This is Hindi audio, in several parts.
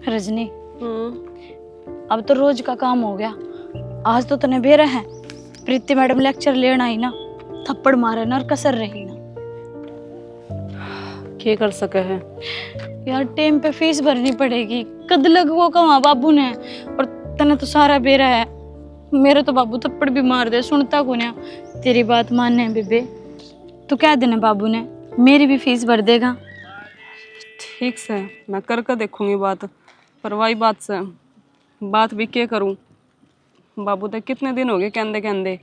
रजनी, अब तो रोज का काम हो गया। आज तो तने बेरा है, प्रीति मैडम लेक्चर लेना ही ना, थप्पड़ मारे ना और कसर रही ना। क्या कर सके है यार, टाइम पे फीस भरनी पड़ेगी, कद लग वो कहाँ बाबू ने, और तने तो सारा बेरा है। मेरे तो बाबू थप्पड़ भी मार दे, सुनता को ना। तेरी बात मानने बेबे, तू कह देना बाबू ने मेरी भी फीस भर देगा। ठीक से मैं कर देखूंगी बात, पर वही बात से बात भी क्या करूं। बाबू तो कितने दिन हो गए कहते कहते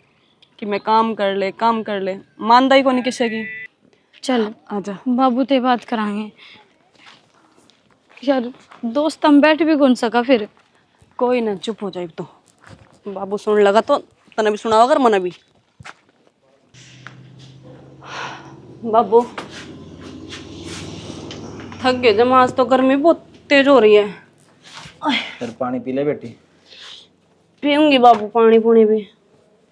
कि मैं काम कर ले, मानदा ही को नहीं किसी की। चल आजा बाबू ते बात करांगे यार। दोस्त हम बैठ भी कौन सका फिर। कोई ना, चुप हो जाए तो। बाबू सुन लगा तो तने भी सुनाओ अगर मना भी। बाबू थक गए जमा, आज तो गर्मी बहुत तेज हो रही है। फिर पानी पी ले बेटी। पीऊंगी बाबू पानी पुनी भी।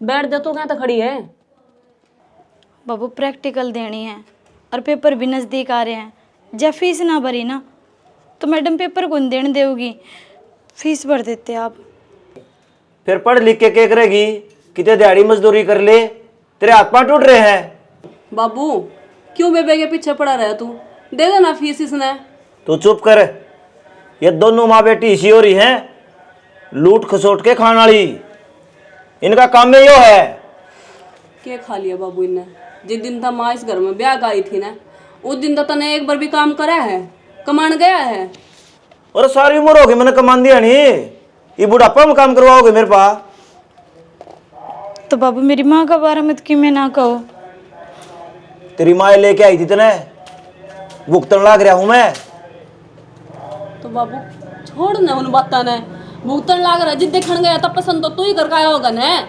बैठ जा, तू कहाँ तक खड़ी है? बाबू प्रैक्टिकल देनी है और पेपर भी नज़दीक आ रहे हैं। जब फीस ना भरी ना तो मैडम पेपर कौन देने देगी, फीस भर देते आप। फिर पढ़ लिख के क्या करेगी? कितने दिहाड़ी मजदूरी कर ले, तेरे हाथ पांव टूट रहे हैं। बाबू क्यों बेबे के पीछे पड़ा रहा तू? दे देना फीस इसने। तू चुप कर। ये दोनों माँ बेटी इसी हो रही हैं, लूट खसोट के खाने वाली। इनका काम में यो है। क्या खा लिया बाबू इनने? जिस दिन था माँ इस घर में ब्याह आई थी ना, उस दिन तो तने एक बार भी काम करा है, कमान गया है? और सारी उम्र होगी मैंने कमान दिया नहीं, ये बुढ़ापा में काम करवाओगे मेरे पास? तो बाबू मेरी माँ का बारे में क्यों मैं ना कहो। तेरी माँ लेके आई थी तने, भुगतन लाग रहा हूं मैं। तो बाबू छोड़ ना उन बातों ने, भुगतन लाग रहा। जिद देखने गया तब पसंद तो तू ही करके आया होगा ना।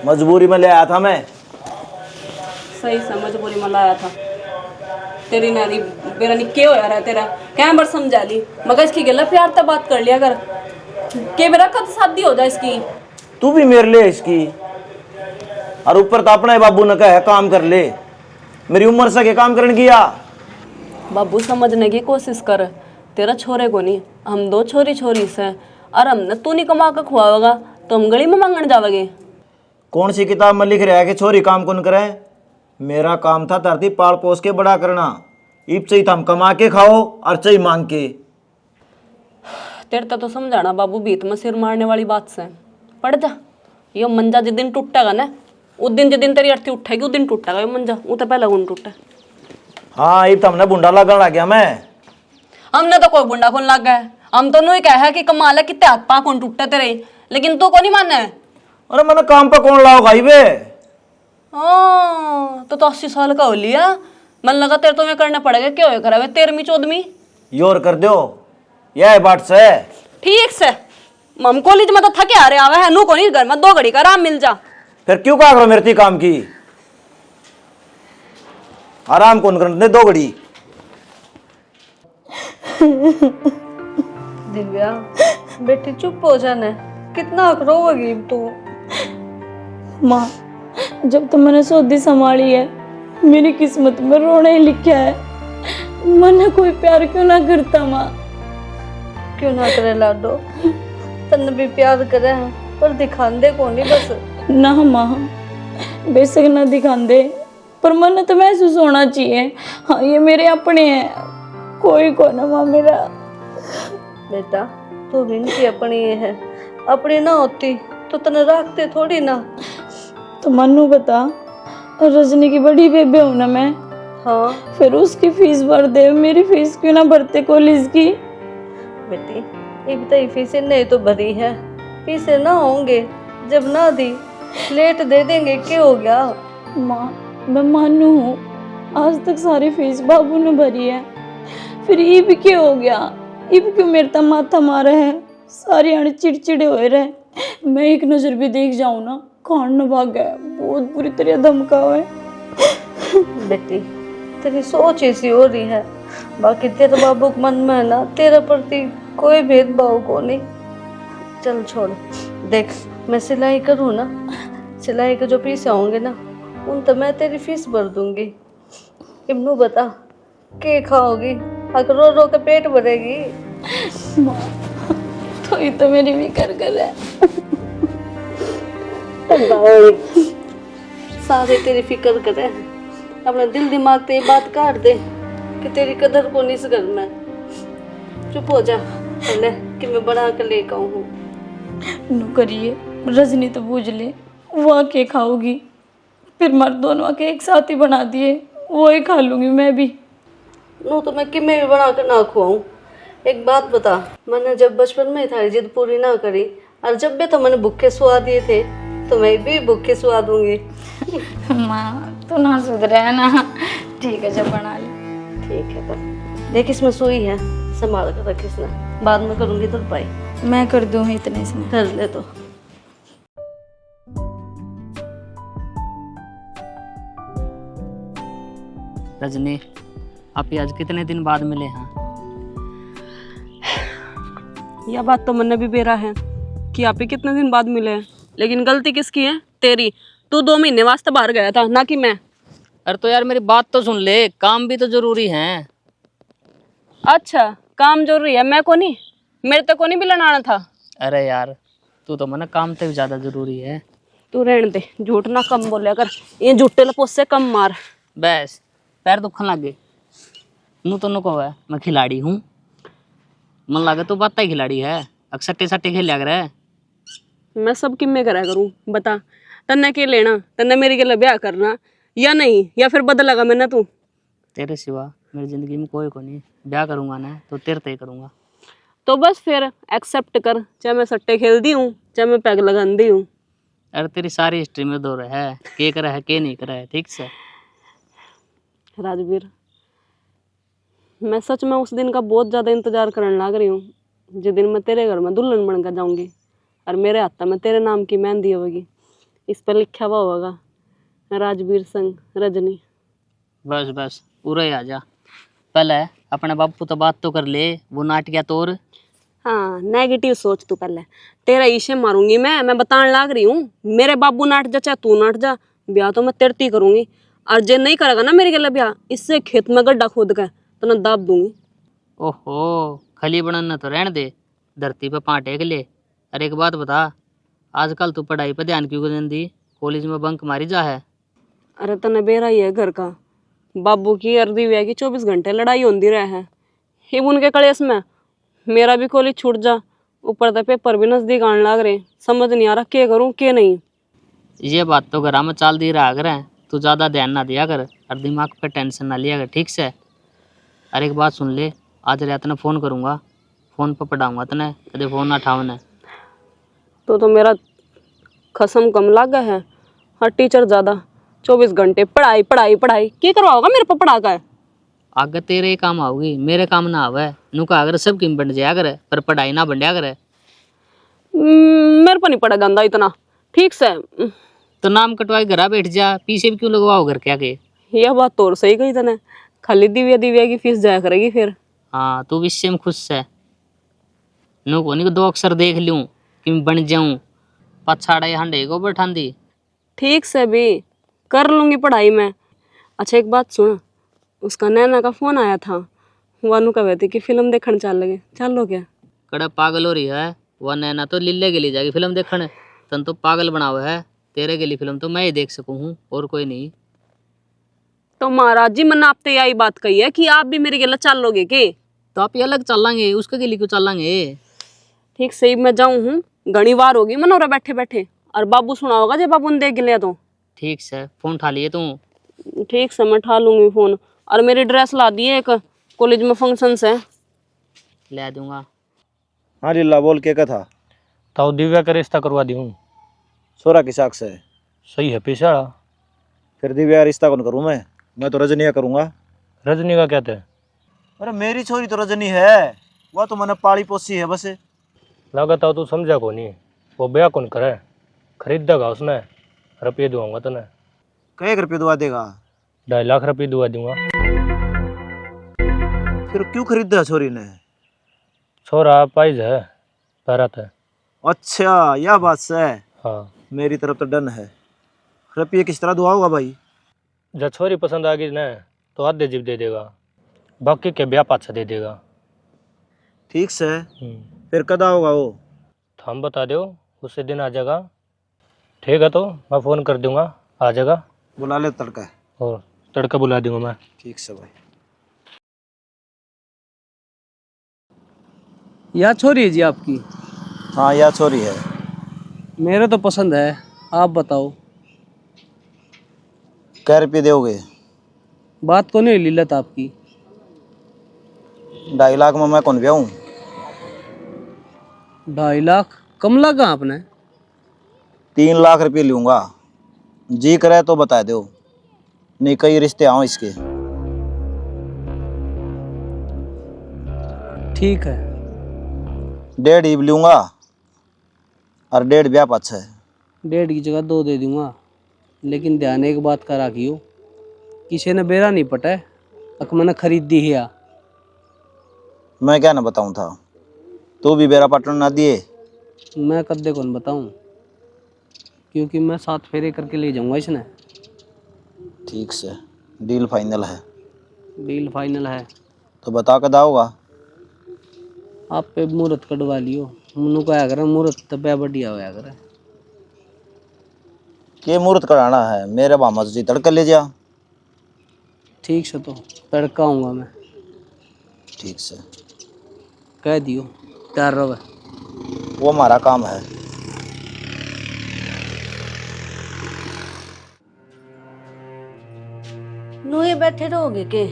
मजबूरी में ले आया था मैं। सही से मजबूरी में लाया था। तेरी नारी मेरा निक्के हो यार है तेरा, क्या बार समझा ली, मगर इसकी गलत प्यार तब बात कर लिया कर के मेरा कद शादी हो जाए इसकी। तू भी मेरे लिए इसकी, और ऊपर तो अपना ही बाबू ने कहा काम कर ले। मेरी उम्र से के काम करने किया। बाबू समझने की कोशिश कर, तेरा छोरे को नहीं, हम दो छोरी छोरी से, और हमने तू नहीं कमा कर खुआवेगा तो हम गली में मांगने जावेंगे। कौन सी किताब में लिख रहा है कि छोरी काम कौन करे? मेरा काम था धरती पाल पोस के बड़ा करना। इब चाहिए हम कमा के खाओ और चाहिए मांग के। तेरे तो समझाना बाबू बीत में सिर मारने वाली बात से। पढ़ जा, यो मंजा जिस दिन टूटेगा ना, उस दिन जिस दिन तेरी अर्थी उठेगी उस दिन टूटेगा ये मंजा। वो तो पहले कौन टूटे? हाँ, इब तो हमने बुंडा लगन लग गया मैं। हमने तो कोई बुंडा कौन लग गया, हम तो नहीं कहा कि कमा ले कितने हाथ पा कौन टूटते तेरे, लेकिन तू को नहीं माने। अरे मैंने काम पर कौन लाओ भाई वे? तो 80 साल का हो लिया, मन लगा तेरे तो मैं करना पड़ेगा। क्या हो करा 13वीं 14वीं योर कर दो, यह बात से। ठीक से हम कॉलेज में तो थके आ रहे आवे है, नू को नहीं घर में 2 घड़ी का आराम मिल जा। फिर क्यों कहा करो मेरे काम की? आराम कौन करने 2 घड़ी? दिव्या बेटी चुप हो जाना, कितना रोएगी तू? माँ, जब तो मैंने सौदी संभाली है, मेरी किस्मत में रोना ही लिखा है। मन कोई प्यार क्यों ना करता माँ? क्यों ना करे लाडो, तन भी प्यार करे हैं, पर दिखांदे को नहीं बस। ना माँ, बेशक ना दिखांदे, पर मन तो महसूस होना चाहिए। हाँ, ये मेरे अपने हैं, कोई को ना माँ मेरा। बेटा तू भी इनकी अपनी है, अपनी ना होती तो तने रखते थोड़ी ना। तो मनु बता, रजनी की बड़ी बेबे हूं ना मैं। हाँ फिर उसकी फीस भर दे, मेरी फीस क्यों ना भरते कॉलेज की? बेटी एक तो फीसें नहीं तो भरी है, फीसें ना होंगे, जब ना दी लेट दे देंगे, क्या हो गया? माँ, मैं मानू हूँ, आज तक सारी फीस बाबू ने भरी है, फिर ये भी क्या हो गया? ये भी क्यों मेरे तक माथा मारा है? सारे आने चिड़चिड़े हो रहे। मैं एक नजर भी देख जाऊं ना, कान न भाग गया, बहुत बुरी तरह धमका हुआ है। बेटी तेरी सोच ऐसी हो रही है, बाकी तेरे बाबू के मन में है ना तेरे प्रति कोई भेदभाव को नहीं। चल छोड़, देख मैं सिलाई करूँ ना, सिलाई के जो पैसे होंगे ना उन तो मैं तेरी फीस भर दूंगी। इब्नू बता के खाओगी? अगर रो रो के पेट भरेगी माँ तो ये तो मेरी भी कर है। सारे तेरी फिक्र करे, अपने दिल दिमाग से ये बात काट दे कि तेरी कदर को नहीं इस घर में। चुप हो जा पहले कि मैं बना कर लेकर आऊँ। नु करिए रजनी तो बूझ ले, वो आके खाओगी, फिर मर दोनों आके एक साथ ही बना दिए, वो ही खा लूंगी मैं भी। नो तो मैं किमें भी बना कर ना खुआऊँ। एक बात बता, मैंने जब बचपन में थारी जिद पूरी ना करी और जब भी तो मैंने भूखे सुला दिए थे, तो मैं भी भूखे सुला दूंगी। माँ तो ना सुधरे है ना। ठीक है जब बना ले। ठीक है पर देख इसमें सुई है, संभाल कर रख इसने, बाद में करूंगी तो पाई। मैं कर दूँ इतने से। कर ले तो। रजनी, आप आज कितने दिन बाद मिले हैं? यह बात तो मैंने भी बेरा है कि आप ही कितने दिन बाद मिले हैं, लेकिन गलती किसकी है? तेरी। तू 2 महीने वास्ते बाहर गया था, ना कि मैं। अरे तो यार मेरी बात तो सुन ले, काम भी तो जरूरी है। अच्छा काम जरूरी है, मैं को नहीं, मेरे तक को नहीं मिलन आना था। अरे यार तू तो मना काम तो भी ज्यादा जरूरी है। तू रहने दे, झूठ ना कम बोलिया कर, ये झूठे लपोस से कम मार। बस पैर दुखन लग गए। नू तो नुको है, मैं खिलाड़ी हूँ। मन लगे तो बात ही खिलाड़ी है, अक्सर सट्टे खेल लिया करे। मैं सब किम्मे करा करूँ बता? तन्ने के लेना, तन्ने मेरी गले ब्याह करना या नहीं, या फिर बदल लगा मैंने तू? तेरे सिवा मेरी जिंदगी में कोई को नहीं। ब्याह करूंगा ना तो तेरे ते करूंगा। तो बस फिर एक्सेप्ट कर, चाहे मैं सट्टे खेलती हूँ, चाहे मैं पैग लगाती हूँ। अरे तेरी सारी हिस्ट्री में दौर है, के करा है के नहीं करा है। ठीक से राजवीर, मैं सच में उस दिन का बहुत ज़्यादा इंतज़ार करने लग रही हूँ, जिस दिन मैं तेरे घर में दुल्हन बनकर जाऊँगी और मेरे हाथ में तेरे नाम की मेहंदी होगी, इस पर लिखा हुआ होगा राजवीर संग रजनी। बस बस पूरा ही आ जा। पहले अपने बापू तो बात तो कर ले, वो नाट गया तोर। हाँ नेगेटिव सोच तू पहले, तेरा ईशे मारूंगी मैं बताने लाग रही हूँ। मेरे बाबू नाट जा चाहे तू नाट जा, ब्याह तो मैं तेरे ती करूँगी, और जे नहीं करेगा ना मेरे गले ब्याह, इससे खेत में गड्ढा खोद के तो ना दाब दूंगी। ओहो खली बनना तो रहने दे, धरती पे पाँव टेक ले। अरे एक बात बता, आजकल तू पढ़ाई पे ध्यान क्यों नहीं दी? कॉलेज में बंक मारी जा है। अरे तने बेरा ही है घर का, बाबू की अर्धी व्याह की 24 घंटे लड़ाई होती रहे है। ये उनके कलेश में मेरा भी कॉलेज छूट जा, ऊपर तो पेपर भी नजदीक आने लग रहे, समझ नहीं आ रहा क्या करूँ क्या नहीं। ये बात तो घर में चाल दी रहा कर, तू ज़्यादा ध्यान ना दिया कर और दिमाग पे टेंशन ना लिया कर। ठीक से? अरे एक बात सुन ले, आज रात ने फ़ोन करूँगा, फ़ोन पर पढ़ाऊँगा तने, कदे फ़ोन ना उठावना। तो मेरा खसम कम लागा है, हर टीचर ज़्यादा 24 घंटे पढ़ाई पढ़ाई पढ़ाई, क्या करवाओगा मेरे पर पढ़ा कर? आगे तेरे ही काम आओगी, मेरे काम ना आवे। नुका अगर सब किम बन जाया करे, पर पढ़ाई ना बन जाया करे। मेरे पर नहीं पड़ा गंदा इतना। ठीक से तो नाम कटवाए घर बैठ जा, पीछे भी क्यों लगवाओ घर के आगे? यह बात तो और सही कही तने, खाली दिव्या दिव्या की फीस जाया करेगी फिर। हाँ तू विषय में खुश है। नु को नहीं 2 अक्षर देख लूँ कि मैं बन जाऊँ, पछाड़ा हंडे को बैठा दी। ठीक से भी कर लूँगी पढ़ाई में। अच्छा एक बात सुन, उसका नैना का फ़ोन आया था, वानू कह थी कि फिल्म देखने चल लगे, चलो क्या? कड़ा पागल हो रही है वह नैना, तो लीले के लिए जाएगी फिल्म देखने। तन तो पागल बना हुआ है, तेरे के लिए फिल्म तो मैं ही देख सकूँ हूँ और कोई नहीं। तो महाराज जी मैंने आपसे यही बात कही है कि आप भी मेरे गले चलोगे के? तो आप ये अलग चलेंगे, उसके के लिए क्यों चलेंगे? ठीक सही मैं जाऊँ हूँ, घनी बार होगी मनोरा बैठे बैठे, और बाबू सुना होगा जब बाबू ने देख लिया तो। ठीक से फ़ोन उठा लिए तू? ठीक से मैं उठा लूँगी फ़ोन, और मेरी ड्रेस ला दी है, एक कॉलेज में फंक्शन है, ले दूंगा। हाँ लीला बोल के कथा ताऊ दिव्या का रिश्ता करवा दी हूँ। सोरा की साख से सही है पेशाड़ा। फिर दिव्या रिश्ता कौन करूँ मैं तो रजनी का करूँगा। रजनी का कहते हैं? अरे मेरी छोरी तो रजनी है, वह तो मैंने पाली पोसी है बस। लागत ताऊ तू समझा को नहीं, वो ब्याह कौन करे, खरीदेगा उसने, रुपये दूंगा तने। कई रुपये दुआ देगा? 2.5 लाख रुपये दुआ दूंगा। फिर क्यों खरीदा छोरी ने? छोरा पाइज है, पैरत है। अच्छा यह बात है। हाँ मेरी तरफ तो डन है। रुपये किस तरह दुआ होगा भाई? जब छोरी पसंद आ गई ना तो आधे जीप दे देगा, बाकी के ब्याह पाछा दे देगा। ठीक से। फिर कद आओगा वो? हम बता दो, उसी दिन आ जाएगा। ठीक है, तो मैं फ़ोन कर दूंगा, आ जाएगा। बुला ले तड़का। और तड़का बुला दूंगा मैं। ठीक से भाई। यह छोरी है जी आपकी? हाँ, यह छोरी है। मेरे तो पसंद है, आप बताओ। कै रुपये दोगे? बात को नहीं लीलत आपकी। 2.5 लाख में मैं कौन ब्याहूँ? 2.5 लाख कम लगा आपने? 3 लाख रुपये लूँगा। जी करे तो बता दो, नहीं कई रिश्ते आओ इसके। ठीक है। 1.5 ईब लूँगा और 1.5 ब्याह पाछा है। 1.5 की जगह 2 दे दूंगा, लेकिन ध्यान एक बात का रखियो, किसी ने बेरा नहीं पटा है, अक मैंने खरीद दी है। मैं क्या ना बताऊँ था, तू भी बेरा पटन ना दिए। मैं कद्दे कौन बताऊं, क्योंकि मैं 7 फेरे करके ले जाऊंगा इसने। ठीक से, डील फाइनल है। डील फाइनल है। तो बता कद आओगा? आप पे मुहूर्त कटवा लियो, मनु को आया करे मुहूर्त तो पे बढ़िया होया करे। के मुहूर्त कराना है? मेरे भामा जी तड़का ले जा। ठीक से, तो तड़का आऊँगा मैं। ठीक से कह दियो तैयार रहो। वो हमारा काम है। नुए बैठे रहोगे के?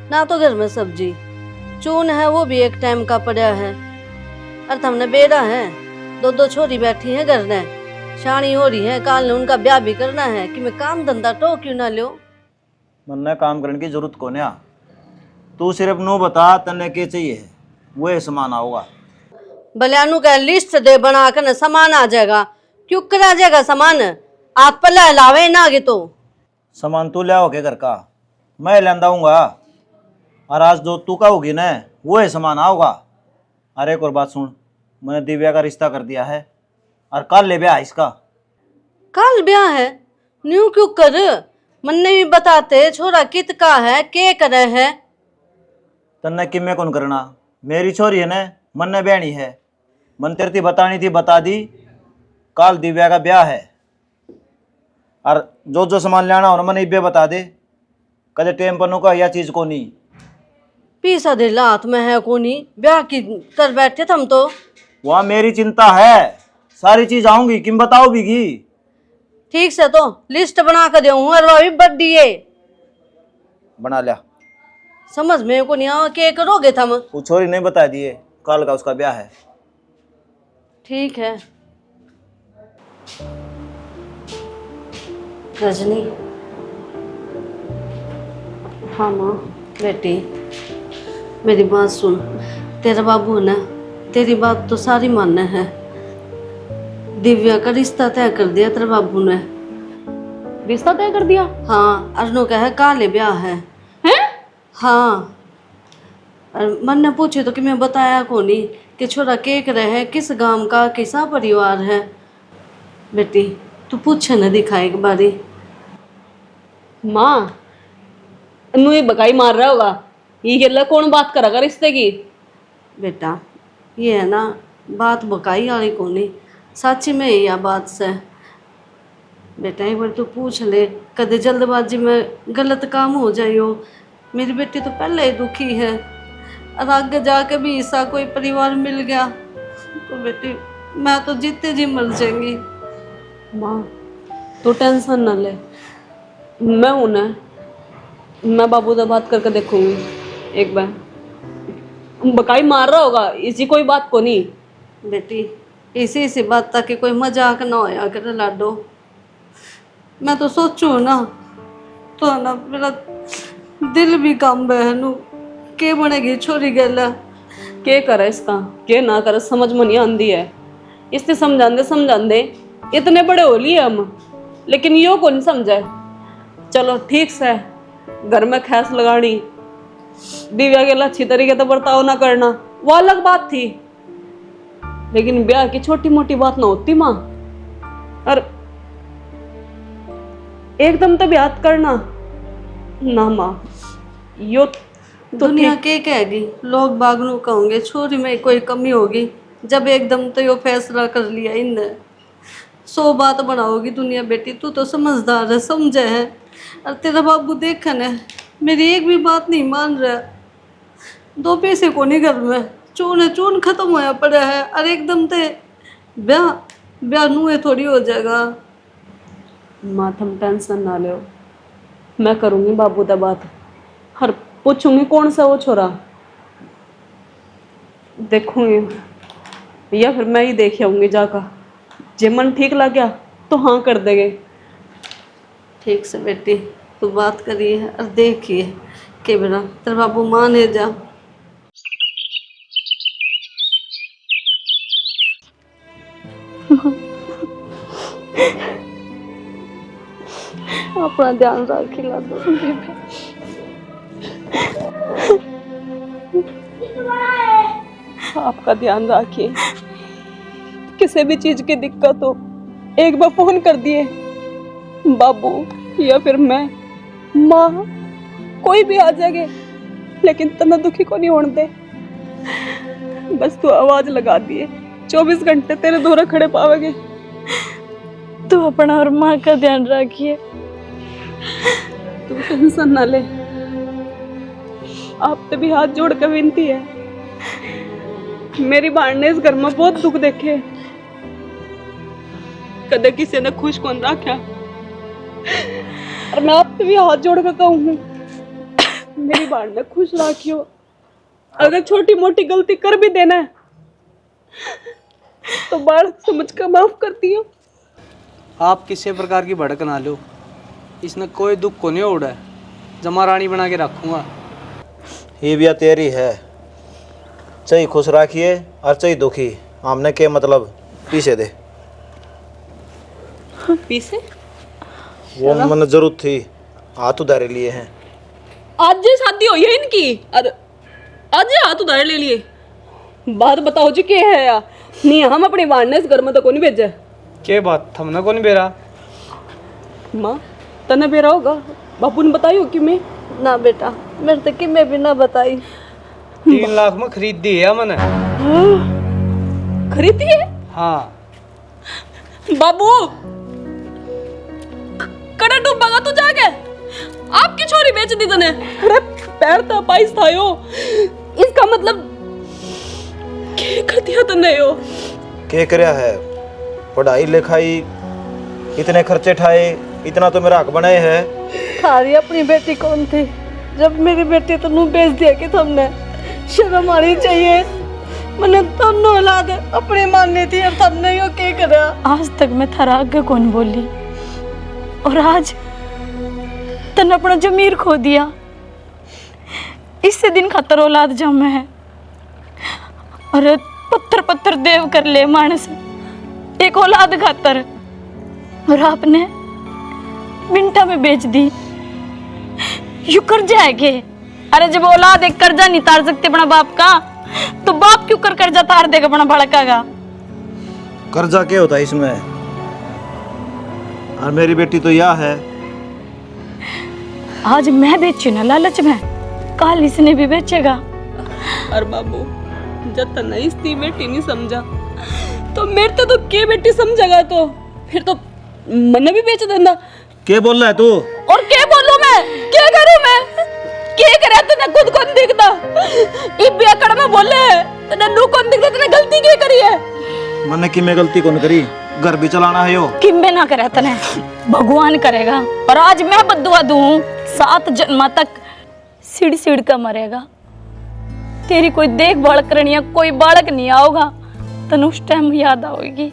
ना तो घर में सब्जी चून है, वो भी एक टाइम का पड़ा है। और हमने बेड़ा है, 2 छोरी बैठी है घर में, शानी हो रही है, काल ने उनका ब्याह भी करना है कि मैं काम धंधा तो क्यों ना लो। मन्ने काम करने की जरूरत को नहीं। तू सिर्फ नो बता तन्ने के चाहिए है, वो सामान आओगा। भल्यानु का लिस्ट दे बना कर न सामान आ जाएगा। क्यों करा जाएगा सामान? आप पल्ला लावे ना आगे तो सामान तू ले आओ के घर का, मैं लेंदा आऊँगा। और आज जो तू का होगी ना, वो है सामान आओगा। अरे एक और बात सुन, मैंने दिव्या का रिश्ता कर दिया है और कल ले ब्याह इसका। कल ब्याह है? न्यू क्यों कर? मन्ने भी बताते छोरा कित का है, के करे है। तन्ने किम्मे कौन करना? मेरी छोरी है ना, मन ने ब्याहनी है। मन तेरे थी बतानी थी, बता दी। कल दिव्या का ब्याह है और जो जो सामान लाना हो ना मैंने इब्बे बता दे। कदे टेम पन्नू का यह चीज को नहीं। पीसा दे लात में है कोनी, ब्याह की कर बैठे हम तो। वहाँ मेरी चिंता है, सारी चीज आऊंगी, किम बताओ बीगी। ठीक से, तो लिस्ट बना कर देऊँ और वह भी बड्डी है। बना लिया। समझ में को नहीं आवा के करोगे थम। वो छोरी नहीं बता दिए, कल का उसका ब्याह है। ठीक है। रजनी। हाँ माँ बेटी, मेरी बात सुन। तेरा बाबू ने तेरी बात तो सारी मानना है। दिव्या का रिश्ता तय कर दिया तेरे बाबू ने। रिश्ता तय कर दिया? हाँ, अर्नो का है काले ब्याह है। हैं? हाँ, और मन ने पूछे तो कि मैं बताया को नहीं कि छोरा के रहे, किस गांव का, कैसा परिवार है। बेटी तू पूछे न दिखा एक बारी। माँ नु बकाई मार रहा होगा, ये गल्ला कौन बात करेगा रिश्ते की? बेटा ये है ना, बात बकाई वाली को नहीं, सच में यह बात से। बेटा एक बार तू पूछ ले, कदे जल्दबाजी में गलत काम हो जाइयो। मेरी बेटी तो पहले ही दुखी है, और आगे जाके भी ऐसा कोई परिवार मिल गया तो बेटी मैं तो जीते जी मर जाएंगी। माँ तू टेंशन न ले, मैं हूं ना, मैं बाबू से बात करके देखूंगी एक बार। बकाई मार रहा होगा, इसी कोई बात को नहीं। बेटी इसी बात ताकि कोई मजाक ना होया करे लाडो। मैं तो सोचूं ना तो ना मेरा दिल भी काम बहनू के बनेगी छोरी गला। के करे इसका, के ना करे समझ में नहीं आंदी है। इसने समझांदे इतने बड़े हो लिए हम, लेकिन यो को नहीं समझे। चलो ठीक से, घर में खैस लगानी, दिव्या के लिए अच्छी तरीके से बर्ताव ना करना, वो अलग बात थी, लेकिन ब्याह की छोटी मोटी बात ना होती माँ। और एकदम तो ब्याह करना ना माँ, यो दुनिया के कहेगी, लोग बागनू कहोगे छोरी में कोई कमी होगी, जब एकदम तो यो फैसला कर लिया इनने। 100 बात बनाओगी दुनिया बेटी, तू तो समझदार है, समझे है। और तेरा बाबू देखन है, मेरी एक भी बात नहीं मान रहा। 2 पैसे को नहीं घर में, चून चून खत्म होया पड़ा है। और एकदम ते ब्याह ब्याह नुए थोड़ी हो जाएगा। माँ तुम टेंशन ना लो, मैं करूँगी बाबू दा बात। हर पूछूंगी कौन सा वो छोरा, देखूंगी या फिर मैं ही देख आऊंगी जाकर। जे मन ठीक लग गया तो हाँ कर देंगे। ठीक से बेटी, तू बात करिए और देखिए के बिना तेरा बाबू माने जा। अपना ध्यान रखिला दो। आपका ध्यान रखिए, किसी भी चीज की दिक्कत हो एक बार फोन कर दिए, बाबू या फिर मैं, माँ, कोई भी आ जाएगा, लेकिन तना दुखी को नहीं होने दे। बस तू आवाज लगा दिए, 24 घंटे तेरे दोरा खड़े पावेंगे। तू अपना और माँ का ध्यान रखिए। तू टेंशन ना ले, आप तो भी हाथ जोड़ कर विनती है। मेरी बहन ने इस घर में बहुत दुख देखे, कदे किसी ने खुश कौन रखा। और मैं आपसे भी हाथ जोड़ कर कहूँ, मेरी बहन ने खुश रखियो। अगर छोटी मोटी गलती कर भी देना है तो बालक समझ कर माफ करती हो। आप किसी प्रकार की भड़क ना लो, इसने कोई दुख को नहीं उड़ा है, जमा रानी बना के रखूँगा। ये भी तेरी है, चाहे खुश रखिए और चाहे दुखी, हमने के मतलब पीछे दे। पीछे वो मन जरूरत थी, हाथ उधारे लिए हैं। आज जी शादी हुई है इनकी और आज ही हाथ उधार ले लिए। बात बताओ जी क्या है या नहीं, हम अपनी बहन ने इस घर में तो कौन भेजा। के बात थमने को नहीं बेरा? माँ तने बेरा होगा, बापू ने बताई हो कि मैं ना बेटा, मेरे तक कि मैं भी ना बताई। 3 लाख में खरीद दी है मैंने। खरीदी है? हाँ बाबू कड़ा डूबेगा तू जाके, आपकी छोरी बेच दी तने। अरे पैर तो पाइस था यो, इसका मतलब क्या कर दिया तने यो? क्या करया है, पढ़ाई लिखाई इतने खर्चे ठाए, इतना तो मेरा हक बनाए है। खारी अपनी बेटी कौन थी, जब मेरी बेटी तो नू बेच दिया कि तुमने। शर्म आनी चाहिए, मैंने दोनों औलाद अपनी माननी थी और तुमने यो क्या करा। आज तक मैं थारा आगे कौन बोली, और आज तने अपना जमीर खो दिया। इससे दिन खातर औलाद जमा है, और पत्थर पत्थर देव कर ले मानस एक औलाद खातर, और आपने मिनटा में बेच दी। यू कर्जा है के? अरे जब औलाद एक कर्जा नहीं तार सकते अपना बाप का, तो बाप क्यों कर कर्जा तार देगा अपना बड़का का? कर्जा क्या होता है इसमें? और मेरी बेटी तो यह है, आज मैं बेची ना लालच में, कल इसने भी बेचेगा। और बाबू जब तक नहीं इसकी बेटी नहीं समझा तो मेरे तो के बेटी समझेगा, तो फिर तो मैंने भी बेच देना। क्या बोल रहा है तू? और क्या बोलूं मैं, क्या करूं मैं, क्या करे तूने खुद को नहीं दिखता। ई बेकड़ में बोले तूने नू कौन दिखता, तूने गलती क्या करी है? मैंने कि मैं गलती कौन करी, घर भी चलाना है यो। किम्बे ना करे तने, भगवान करेगा। और आज मैं बद्दुआ दूं 7 जन्म तक सीढ़ सीढ़ का मरेगा। तेरी कोई देखभाल करनी, कोई बालक नहीं आओगा, तन उस टाइम याद आओगी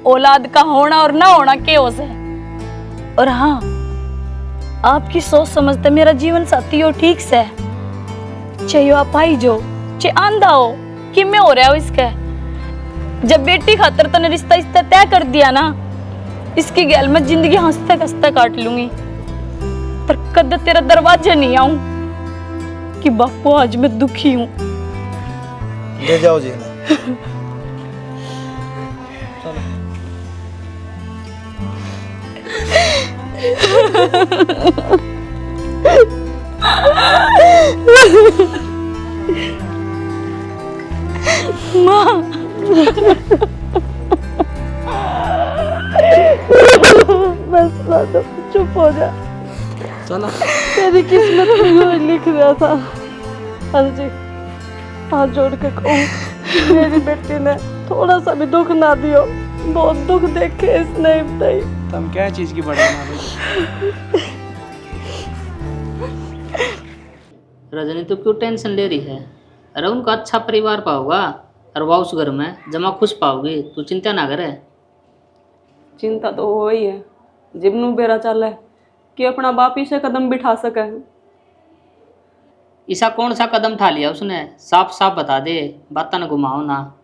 औलाद का होना और ना होना क्या हो से। और हाँ, आपकी सोच समझते मेरा जीवन साथी हो ठीक से, चाहे आप आई जो चाहे आंधा हो, कि मैं हो रहा हो इसका। जब बेटी खातर तने रिश्ता इस्ता तय कर दिया ना, इसकी गैल में जिंदगी हंसते हंसते काट लूंगी, पर कद तेरा दरवाजे नहीं आऊं कि बापू आज मैं दुखी हूं। ले जाओ जी। चलो। माँ बस माधव चुप हो जा। चलो तेरी किस्मत में यही लिख रहा था। अर्जी हाथ जोड़ के कहूँ मेरी बेटी ने थोड़ा सा भी दुख ना दियो। बहुत दुख देखे इसने बताई। तुम क्या चीज की बड़ी माँ भाई? रजनी तू क्यों टेंशन ले रही है? अरे उनका अच्छा परिवार पाओगा और वह उस घर में जमा खुश पाओगी, तू चिंता ना करे। चिंता तो हो ही है, जिबनू बेरा चाल है कि अपना बाप ही से कदम बिठा सके। ऐसा कौन सा कदम उठा लिया उसने? साफ साफ बता दे, बात न घुमाओ ना।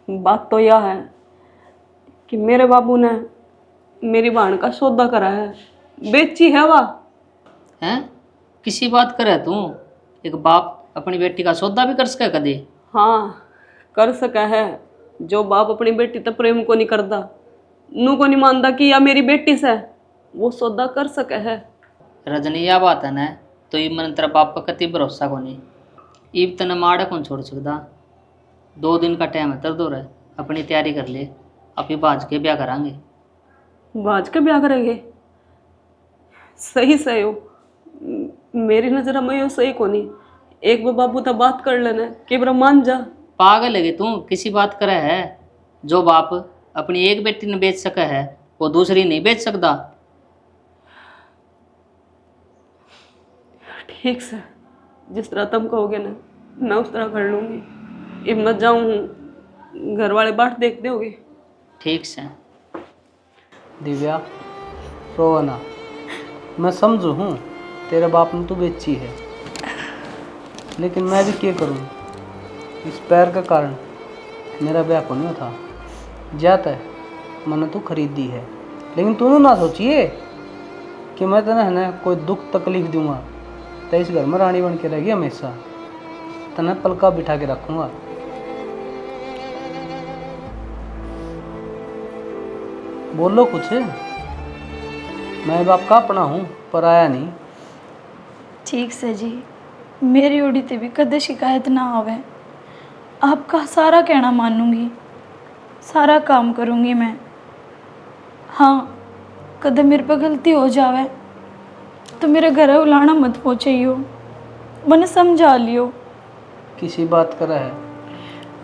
बात तो यह है कि मेरे बाबू ने मेरी बहन का सौदा करा है, बेची है वह। हैं? किसी बात करे तू? एक बाप अपनी बेटी का सौदा भी कर सके कदे? हाँ कर सका है। जो बाप अपनी बेटी तक प्रेम को नहीं करता, नू को नहीं मानता कि या मेरी बेटी से, वो सौदा कर सका है। रजनी यह बात है ना, तो ये मन तेरा बाप का कति भरोसा को नहीं। ईब तने माड़ा कौन छोड़ सकता? 2 दिन का टाइम है तर दो रहे, अपनी तैयारी कर ले, अभी बाज के ब्याह करांगे। बाज के ब्याह करेंगे? सही सही हो, मेरी नजर में यो सही को नहीं। एक बार बाबू तक बात कर लेना कि ब्रह्म मान जा। पागल है तू, किसी बात करे है? जो बाप अपनी एक बेटी ने बेच सका है, वो दूसरी नहीं बेच सकता। ठीक से जिस तरह तुम कहोगे ना, मैं उस तरह कर लूंगी। अब मैं जाऊँ, घर वाले बाट देख दोगे। ठीक से। दिव्या रो ना, मैं समझू हूँ तेरे बाप ने तो बेची है, लेकिन मैं भी क्या करूँ? इस पैर के कारण मेरा ब्याह को नहीं था। जाता है मैंने तो खरीदी है, लेकिन तूने ना सोचिए कि मैं तेने है ना कोई दुख तकलीफ दूंगा। तो इस घर में रानी बन के रहेगी हमेशा, तेने पलका बिठा के रखूँगा। बोलो कुछ, मैं बाप का अपना हूँ, पराया नहीं। ठीक से जी, मेरी ओड़ी ते भी कदे शिकायत ना आवे। आपका सारा कहना मानूंगी, सारा काम करूंगी मैं। हाँ, कदे मेरे पे गलती हो जावे तो मेरे घर उलाना मत पहुँचाइयो, मैंने समझा लियो। किसी बात करा है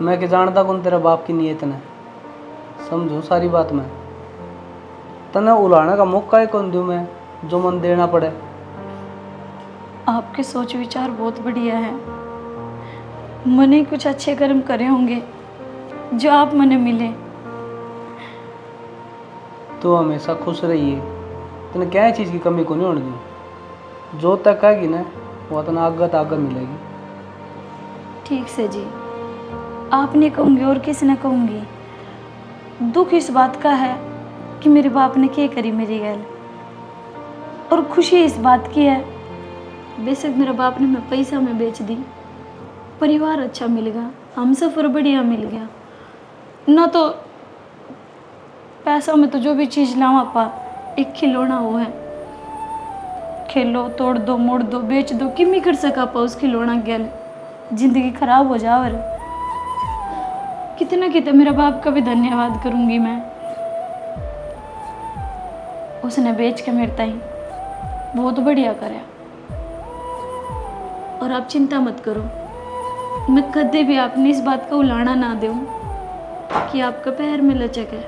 मैं कि जानता कौन तेरा बाप की नीयत ने, समझो सारी बात में। तने उलाने का मौका ही कौन दूँ मैं, जो मन देना पड़े। आपके सोच विचार बहुत बढ़िया है। मैंने कुछ अच्छे कर्म करे होंगे जो आप मने मिले। तो हमेशा खुश रहिए, तने क्या चीज़ की कमी को नहीं होने दूँ। जो तक आएगी ना वो तना आगत आगत मिलेगी। ठीक से जी, आप नहीं कहूँगी और किसी ने कहूँगी। दुख इस बात का है कि मेरे बाप ने क्या करी मेरी गैल, और खुशी इस बात की है बेशक मेरे बाप ने मैं पैसा में बेच दी, परिवार अच्छा मिल गया, हम सफ़र बढ़िया मिल गया ना। तो पैसा में तो जो भी चीज़ लावा पा, एक खिलौना वो है, खेलो तोड़ दो मोड़ दो बेच दो, किमी कर सका पा उस खिलौना गैल जिंदगी खराब हो जावर। कितना कितना मेरा बाप का भी धन्यवाद करूंगी मैं, उसने बेच के मेरे ताई बहुत बढ़िया कराया। और आप चिंता मत करो, मैं कदे भी आपने इस बात का उलाना ना दूं कि आपका पैर में लचक है।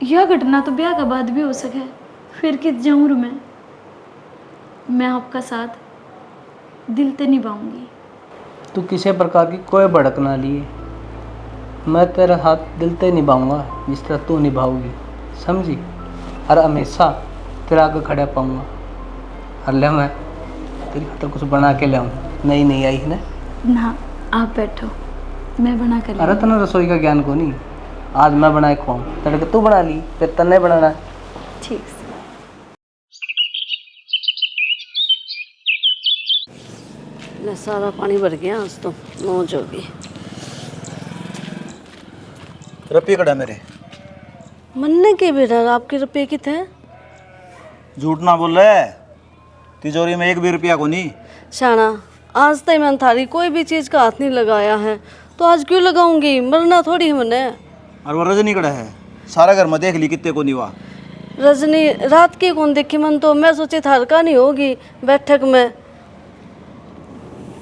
यह घटना तो ब्याह का बाद भी हो सके, फिर किस जाऊँ मैं आपका साथ दिल से निभाऊंगी। तू किसी प्रकार की कोई भड़क ना लिए, मैं तेरा हाथ दिल से निभाऊंगा जिस तरह तू निभाऊगी, समझी। और हमेशा तेरा आगे खड़ा पाऊंगा। और ले मैं तेरी खातर कुछ बना के ले आऊँ, नई नई आई है ना। आप बैठो, मैं बना कर अरे तने रसोई का ज्ञान को नहीं, आज मैं बनाए खुआऊँ, तेरे को तू बना ली फिर तने बनाना। ठीक से। ले सारा पानी भर गया आज तो, मौज होगी। रुपये कड़ा मेरे? मन्ने के बेटा आपके रुपये कितने? झूठ ना बोल रहे, तिजोरी में एक भी रुपया को नहीं। शाना, आज तक मैंने थारी कोई भी चीज़ का हाथ नहीं लगाया है, तो आज क्यों लगाऊंगी? मरना थोड़ी है मैंने। और वो रजनी कड़ा है, सारा घर में देख ली कितने को नहीं हुआ। रजनी रात की कौन देखी मन, तो मैं सोची थार का नहीं होगी बैठक में,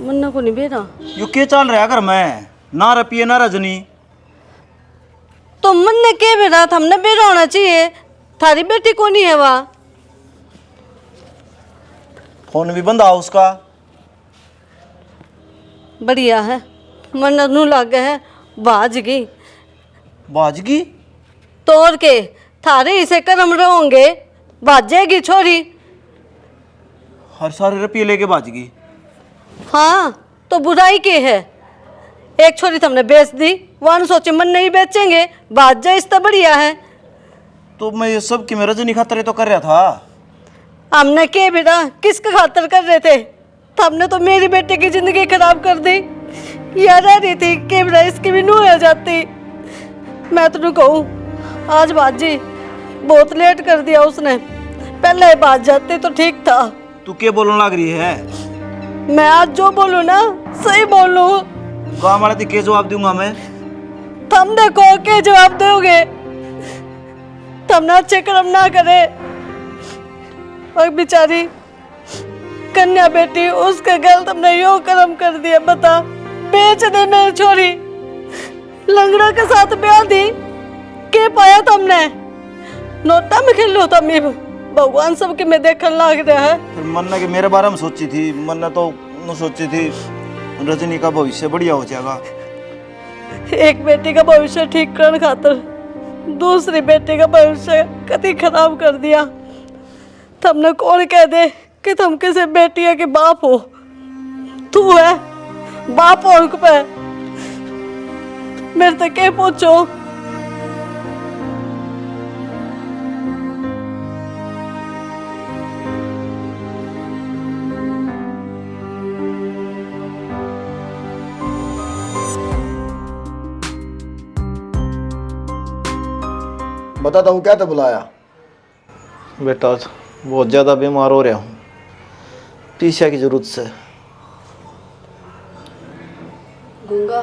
मन्ना को नहीं बेरा। यो क्या चल रहा है घर में? ना रुपये ना रजनी। तो मन ने के बेरा था, हमने बेरा होना चाहिए। थारी बेटी को नहीं है वहाँ, फोन भी बंद आओ उसका। बढ़िया है, मन नू लागे है बाजगी बाजगी तोड़ के थारे इसे कर्म रहोगे, बाजेगी छोरी। हर सारे रुपये लेके बाजगी। हाँ तो बुराई की है? एक छोरी तुमने बेच दी, वन सोचे मन नहीं बेचेंगे, बाज जाए इससे बढ़िया है। तो मैं ये सब कि मैं रजनी खातर तो कर रहा था। हमने के बेटा किसके खातर कर रहे थे? हमने तो मेरी बेटे की जिंदगी खराब कर दी। यार रह रही थी के बेटा इसकी भी नूह हो जाती। मैं तो कहूँ आज बाजी बहुत लेट कर दिया उसने, पहले बाज जाते तो ठीक था। तू क्या बोलने लग रही है? मैं आज जो बोलूँ ना सही बोलूँ। गाँव वाले तो क्या जवाब दूंगा मैं? तुम देखो के जवाब दोगे? तुमने अच्छे कर्म ना करे और बेचारी कन्या बेटी उसके गल तुमने यो कर्म कर दिया। बता, बेच दे मेरी छोरी, लंगड़ा के साथ ब्याह दी, के पाया तुमने? नोटा में खेल लो तुम, भगवान सबके में देखने लग रहा है। फिर मन्ना के मेरे बारे में सोची थी, मन्ना तो न सोची थी रजनी का भविष्य बढ़िया हो जाएगा। एक बेटी का भविष्य ठीक करने खातर दूसरी बेटी का भविष्य कति खराब कर दिया। तुमने कौन कह दे कि तुम किसी बेटी के बाप हो? तू है बाप और पे मेरे से क्या पूछो? बताता हूँ क्या तो बुलाया? बेटा बहुत ज़्यादा बीमार हो रहा हूँ, पीछा की जरूरत से। गंगा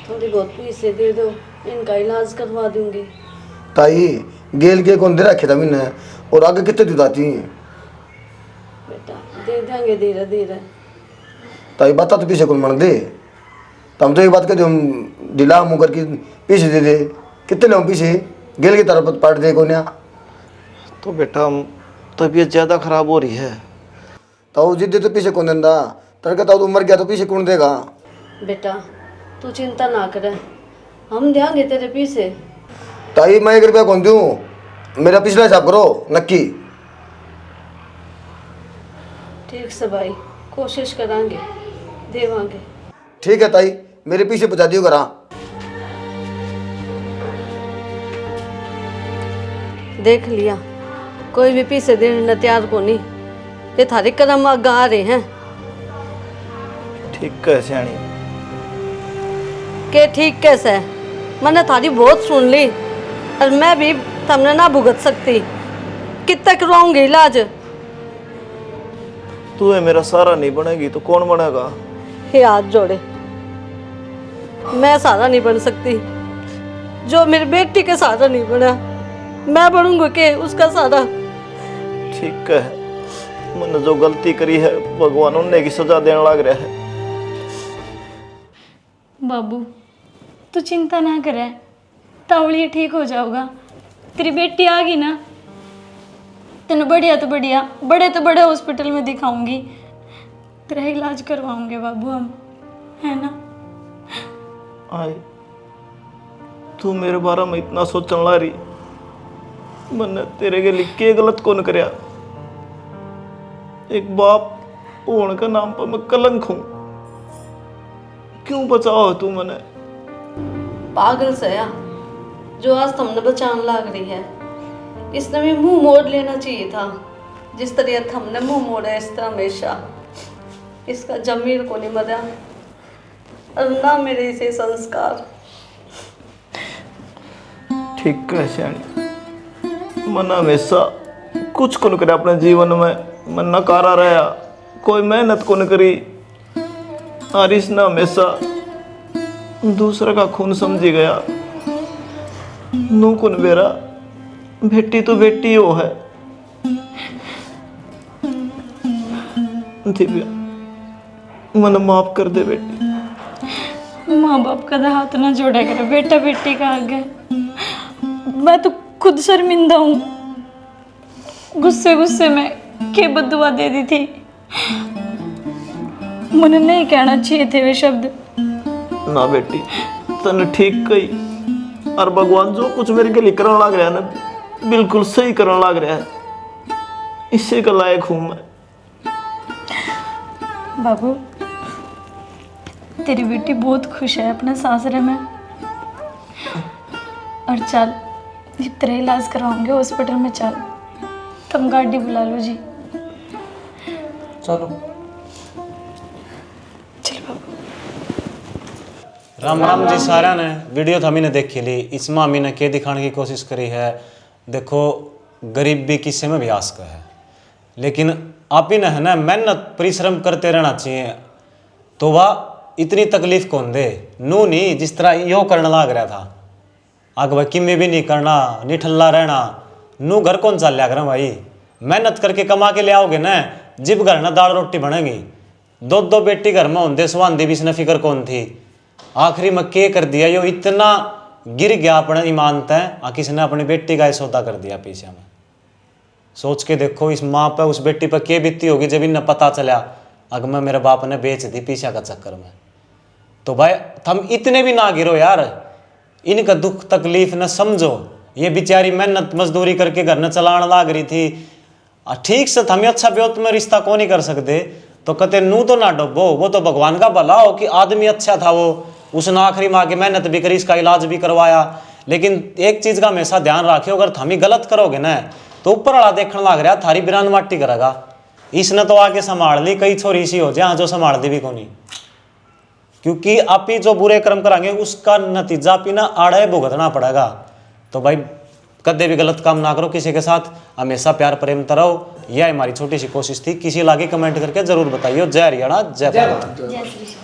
थोड़ी बहुत पैसे दे दो, इनका इलाज करवा दूंगी। ताई गेल के कौन दे रखे था मैंने, और आगे कितने दिलाती? बेटा दे देंगे धीरे धीरे। ताई बता तो पीछे कौन मन दे? तुम तो एक बात कहते हम दिला मुकर की पीछे दे दे, कितने ले पीछे गेल की तरफ पाट दे कौन? तो बेटा तबीयत ज़्यादा खराब हो रही है। तो जिद्दे तो पीछे कौन देंदा? तर कहता तो मर गया तो पीछे कौन देगा? बेटा तू चिंता ना करे, हम देंगे तेरे पीछे। ताई मैं 1 रुपया कौन दूँ? मेरा पिछला हिसाब करो नक्की। ठीक से भाई, कोशिश करांगे देवांगे। ठीक है ताई, मेरे पीछे पहुँचा दियो करा। देख लिया, कोई भी पीछे देने तैयार को नहीं। ये थारे कदम आगे आ रहे हैं। ठीक है सियाणी। के ठीक कैसे? मैंने थारी बहुत सुन ली, और मैं भी तुमने ना भुगत सकती। कितना करवाऊंगी इलाज? तू है मेरा सारा नहीं बनेगी तो कौन बनेगा? हे हाथ जोड़े, मैं सारा नहीं बन सकती। जो मेरी बेटी के सारा नहीं बना, मैं बनूंगा के उसका सारा। ठीक है, मैंने जो गलती करी है भगवान उन्हें की सजा देने लग रहा है। बाबू तू चिंता ना करे, तावली ठीक हो जाओगा। तेरी बेटी आ गई ना, तेन बढ़िया तो बढ़िया, बड़े तो बड़े हॉस्पिटल में दिखाऊंगी, तेरा इलाज करवाऊंगे बाबू हम, है ना? आए तू मेरे बारे में इतना सोचने ला रही, मैंने तेरे के लिए क्या गलत कौन करया? एक बाप होने के नाम पर मैं कलंक हूं, क्यों बचाओ तू मैंने? पागल सया जो आज तुमने बचाने लग रही है, इसने भी मुंह मोड़ लेना चाहिए था। जिस तरह हमने मुंह मोड़ा इस तरह हमेशा इसका जमीर को नहीं मरा, और ना मेरे इसे संस्कार। ठीक है सियाणी, मन हमेशा कुछ को करे अपने जीवन में, मन नकारा रहा, कोई मेहनत को न करी, और इसने हमेशा दूसरा का खून समझी गया। नू कुन बेरा बेटी तो बेटी हो है। दिव्या मन माफ कर दे बेटी। माँ बाप का हाथ ना जोड़ा करे बेटा बेटी का आगे। मैं तो खुद शर्मिंदा हूँ, गुस्से गुस्से में के बददुआ दे दी थी। मुझे नहीं कहना चाहिए थे वे शब्द। ना बेटी तने ठीक कही, और भगवान जो कुछ मेरे के लिए करने लग रहा है ना, बिल्कुल सही करने लग रहा है। इससे का लायक हूँ मैं। बाबू तेरी बेटी बहुत खुश है अपने सासरे में। और चल तेरा इलाज करवाऊंगे हॉस्पिटल में। चल तुम गाड़ी बुला लो जी। चलो। चल बाबू। राम राम जी सारा ने वीडियो तो हमने देखी ली। इसमें हमने के दिखाने की कोशिश करी है, देखो गरीब भी किसी में भी आस का है, लेकिन आप ही है ना मेहनत परिश्रम करते रहना चाहिए, तो वह इतनी तकलीफ कौन दे। नू नहीं जिस तरह यो करने लग रहा था, आगे भाई किमें भी नहीं करना, निठल्ला रहना। नू घर कौन चल लिया करें भाई, मेहनत करके कमा के ले आओगे ना, जिब घर ना दाल रोटी बनेगी। दो दो बेटी घर में होंगे, सुहांदी भी इसने फिक्र कौन थी। आखिरी में के कर दिया यो इतना गिर गया अपने ईमान तय, किसने अपनी बेटी का सौदा कर दिया पीछे में। सोच के देखो इस माँ पे उस बेटी पर क्या बीती होगी जब इन्हें पता चला अगर मैं मेरे बाप ने बेच दी पीछा का चक्कर में। तो भाई तुम इतने भी ना गिरो यार, इनका दुख तकलीफ न समझो। ये बेचारी मेहनत मजदूरी करके घर न चलाने लाग रही थी, ठीक से थमें अच्छा ब्योत में रिश्ता को नहीं कर सकते, तो कहते नू तो ना डुबो, वो तो भगवान का भला हो कि आदमी अच्छा था, वो उसने आखिरी माँ की मेहनत भी करी, इसका इलाज भी करवाया। लेकिन एक चीज़ का हमेशा ध्यान रखियो, अगर थमी गलत करोगे ना तो ऊपर वाला देखने लग रहा थारी बिरान माटी करेगा। इसने तो आके संभाल ली, कई छोरी सी हो जाए जो संभाल दी भी को नहीं, क्योंकि आप ही जो बुरे कर्म कराएंगे उसका नतीजा आप ही ना आड़े भुगतना पड़ेगा। तो भाई कदे भी गलत काम ना करो, किसी के साथ हमेशा प्यार प्रेम तरहो। यह हमारी छोटी सी कोशिश थी, किसी लागे कमेंट करके जरूर बताइए। जय हरियाणा, जय भारत।